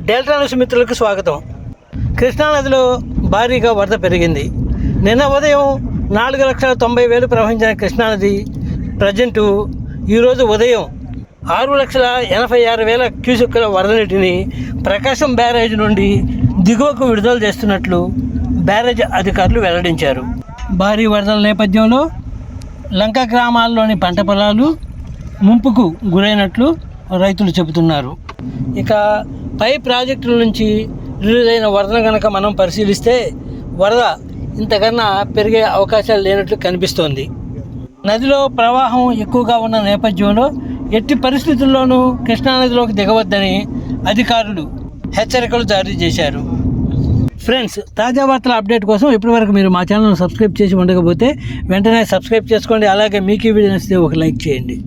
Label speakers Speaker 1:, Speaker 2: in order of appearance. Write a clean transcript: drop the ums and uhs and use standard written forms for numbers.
Speaker 1: Delta news మిత్రులకు స్వాగతం. కృష్ణానదిలో భారీగా వరద పెరిగింది. నిన్న ఉదయం 4,90,000 ప్రవహించిన కృష్ణానది ప్రజెంటు ఈరోజు ఉదయం 6,86,000 క్యూసెక్కుల వరద నీటిని ప్రకాశం బ్యారేజ్ నుండి దిగువకు విడుదల చేస్తున్నట్లు బ్యారేజ్ అధికారులు వెల్లడించారు. భారీ వరదల నేపథ్యంలో లంక గ్రామాల్లోని పంట పొలాలు ముంపుకు గురైనట్లు రైతులు చెబుతున్నారు. ఇక పై ప్రాజెక్టుల నుంచి రిలీజ్ అయిన వరదను కనుక మనం పరిశీలిస్తే వరద ఇంతకన్నా పెరిగే అవకాశాలు లేనట్లు కనిపిస్తోంది. నదిలో ప్రవాహం ఎక్కువగా ఉన్న నేపథ్యంలో ఎట్టి పరిస్థితుల్లోనూ కృష్ణానదిలోకి దిగవద్దని అధికారులు హెచ్చరికలు జారీ చేశారు. ఫ్రెండ్స్, తాజా వార్తల అప్డేట్ కోసం ఇప్పటివరకు మీరు మా ఛానల్ను సబ్స్క్రైబ్ చేసి ఉండకపోతే వెంటనే సబ్స్క్రైబ్ చేసుకోండి. అలాగే మీకు ఈ వీడియో నచ్చితే ఒక లైక్ చేయండి.